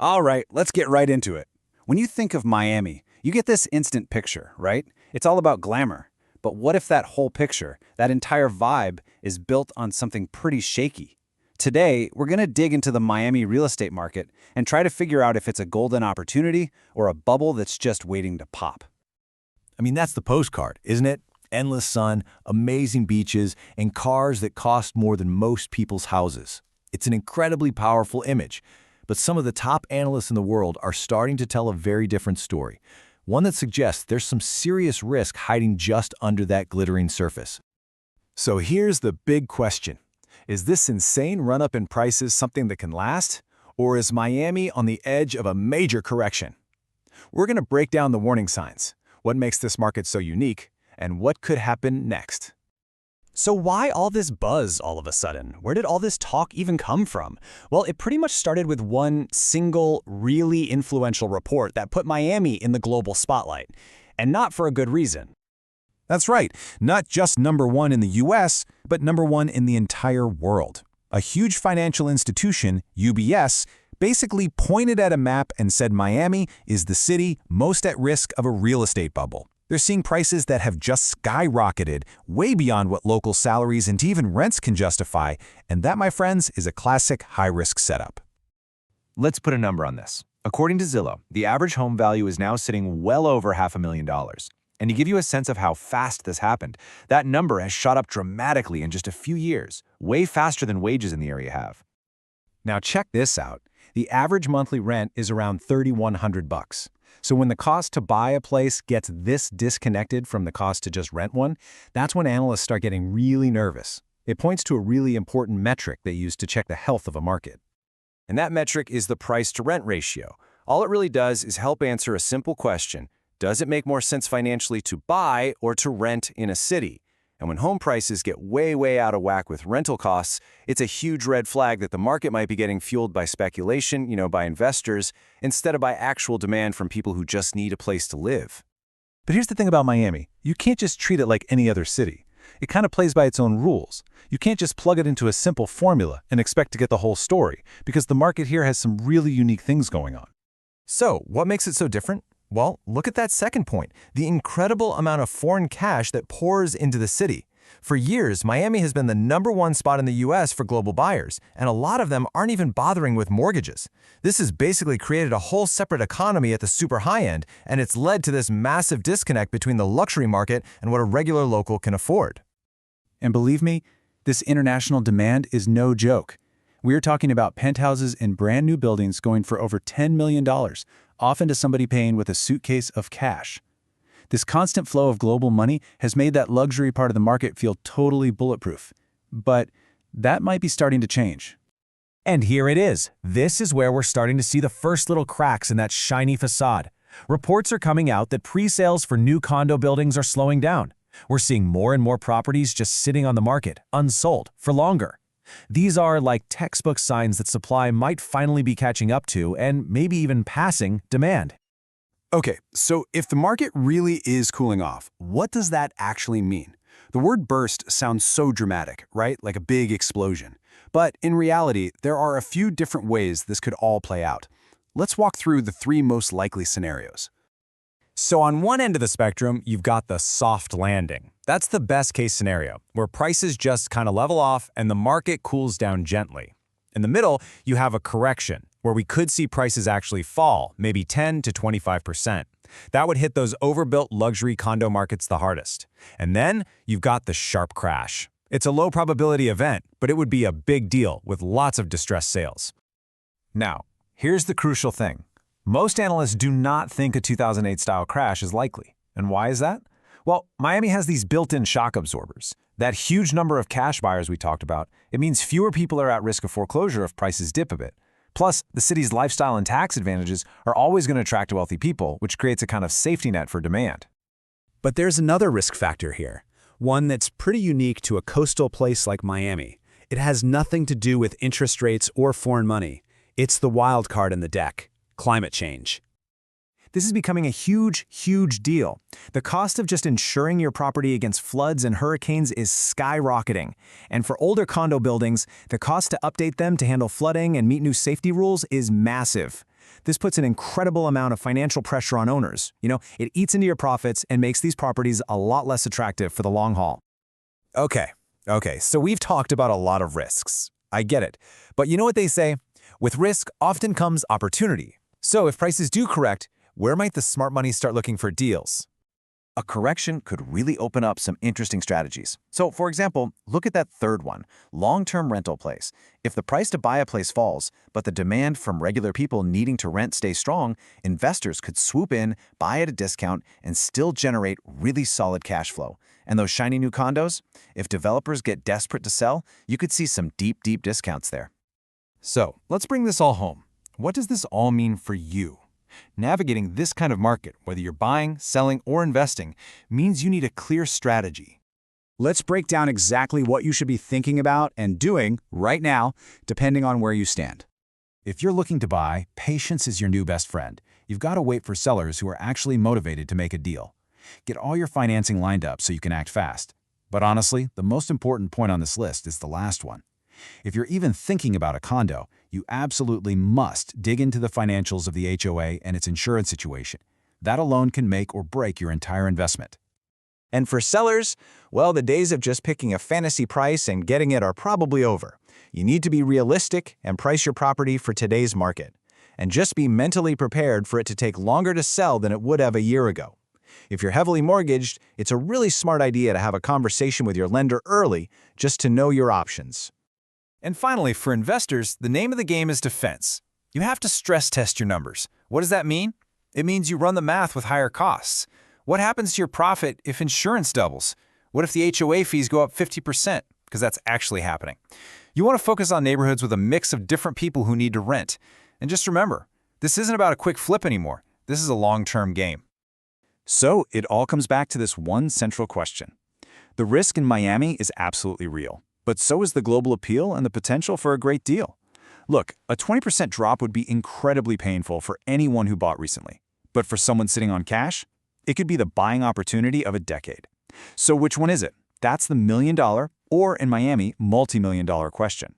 All right, let's get right into it. When you think of Miami, you get this instant picture, right? It's all about glamour. But what if that whole picture, that entire vibe, is built on something pretty shaky? Today, we're going to dig into the Miami real estate market and try to figure out if it's a golden opportunity or a bubble that's just waiting to pop. I mean, that's the postcard, isn't it? Endless sun, amazing beaches, and cars that cost more than most people's houses. It's an incredibly powerful image. But some of the top analysts in the world are starting to tell a very different story, one that suggests there's some serious risk hiding just under that glittering surface. So here's the big question. Is this insane run-up in prices something that can last? Or is Miami on the edge of a major correction? We're going to break down the warning signs, what makes this market so unique, and what could happen next. So why all this buzz all of a sudden? Where did all this talk even come from? Well, it pretty much started with one single, really influential report that put Miami in the global spotlight. And not for a good reason. That's right, not just #1 in the US, but #1 in the entire world. A huge financial institution, UBS, basically pointed at a map and said Miami is the city most at risk of a real estate bubble. They're seeing prices that have just skyrocketed, way beyond what local salaries and even rents can justify, and that, my friends, is a classic high-risk setup. Let's put a number on this. According to Zillow, the average home value is now sitting well over $500,000. And to give you a sense of how fast this happened, that number has shot up dramatically in just a few years, way faster than wages in the area have. Now check this out. The average monthly rent is around $3,100. So when the cost to buy a place gets this disconnected from the cost to just rent one, that's when analysts start getting really nervous. It points to a really important metric they use to check the health of a market. And that metric is the price-to-rent ratio. All it really does is help answer a simple question. Does it make more sense financially to buy or to rent in a city? And when home prices get way out of whack with rental costs, it's a huge red flag that the market might be getting fueled by speculation, by investors, instead of by actual demand from people who just need a place to live. But here's the thing about Miami. You can't just treat it like any other city. It kind of plays by its own rules. You can't just plug it into a simple formula and expect to get the whole story, because the market here has some really unique things going on. So, what makes it so different? Well, look at that second point, the incredible amount of foreign cash that pours into the city. For years, Miami has been the #1 spot in the US for global buyers, and a lot of them aren't even bothering with mortgages. This has basically created a whole separate economy at the super high end, and it's led to this massive disconnect between the luxury market and what a regular local can afford. And believe me, this international demand is no joke. We're talking about penthouses in brand new buildings going for over $10 million, often to somebody paying with a suitcase of cash. This constant flow of global money has made that luxury part of the market feel totally bulletproof. But that might be starting to change. And here it is. This is where we're starting to see the first little cracks in that shiny facade. Reports are coming out that pre-sales for new condo buildings are slowing down. We're seeing more and more properties just sitting on the market, unsold, for longer. These are like textbook signs that supply might finally be catching up to and maybe even passing demand. Okay, so if the market really is cooling off, what does that actually mean? The word burst sounds so dramatic, right? Like a big explosion. But in reality, there are a few different ways this could all play out. Let's walk through the 3 most likely scenarios. So on one end of the spectrum, you've got the soft landing. That's the best case scenario, where prices just kind of level off and the market cools down gently. In the middle, you have a correction, where we could see prices actually fall, maybe 10 to 25%. That would hit those overbuilt luxury condo markets the hardest. And then you've got the sharp crash. It's a low probability event, but it would be a big deal with lots of distressed sales. Now, here's the crucial thing. Most analysts do not think a 2008-style crash is likely. And why is that? Well, Miami has these built-in shock absorbers. That huge number of cash buyers we talked about, it means fewer people are at risk of foreclosure if prices dip a bit. Plus, the city's lifestyle and tax advantages are always going to attract wealthy people, which creates a kind of safety net for demand. But there's another risk factor here, one that's pretty unique to a coastal place like Miami. It has nothing to do with interest rates or foreign money. It's the wild card in the deck: climate change. This is becoming a huge deal. The cost of just insuring your property against floods and hurricanes is skyrocketing. And for older condo buildings, the cost to update them to handle flooding and meet new safety rules is massive. This puts an incredible amount of financial pressure on owners. It eats into your profits and makes these properties a lot less attractive for the long haul. Okay, so we've talked about a lot of risks. I get it. But you know what they say? With risk often comes opportunity. So if prices do correct, where might the smart money start looking for deals? A correction could really open up some interesting strategies. So, for example, look at that third one, long-term rental place. If the price to buy a place falls, but the demand from regular people needing to rent stays strong, investors could swoop in, buy at a discount, and still generate really solid cash flow. And those shiny new condos? If developers get desperate to sell, you could see some deep discounts there. So, let's bring this all home. What does this all mean for you? Navigating this kind of market, whether you're buying, selling, or investing, means you need a clear strategy. Let's break down exactly what you should be thinking about and doing right now, depending on where you stand. If you're looking to buy, patience is your new best friend. You've got to wait for sellers who are actually motivated to make a deal. Get all your financing lined up so you can act fast. But honestly, the most important point on this list is the last one. If you're even thinking about a condo, you absolutely must dig into the financials of the HOA and its insurance situation. That alone can make or break your entire investment. And for sellers, well, the days of just picking a fantasy price and getting it are probably over. You need to be realistic and price your property for today's market. And just be mentally prepared for it to take longer to sell than it would have a year ago. If you're heavily mortgaged, it's a really smart idea to have a conversation with your lender early just to know your options. And finally, for investors, the name of the game is defense. You have to stress test your numbers. What does that mean? It means you run the math with higher costs. What happens to your profit if insurance doubles? What if the HOA fees go up 50%? Because that's actually happening. You want to focus on neighborhoods with a mix of different people who need to rent. And just remember, this isn't about a quick flip anymore. This is a long-term game. So it all comes back to this one central question. The risk in Miami is absolutely real, but so is the global appeal and the potential for a great deal. Look, a 20% drop would be incredibly painful for anyone who bought recently. But for someone sitting on cash, it could be the buying opportunity of a decade. So which one is it? That's the million-dollar, or in Miami, multi-million-dollar question.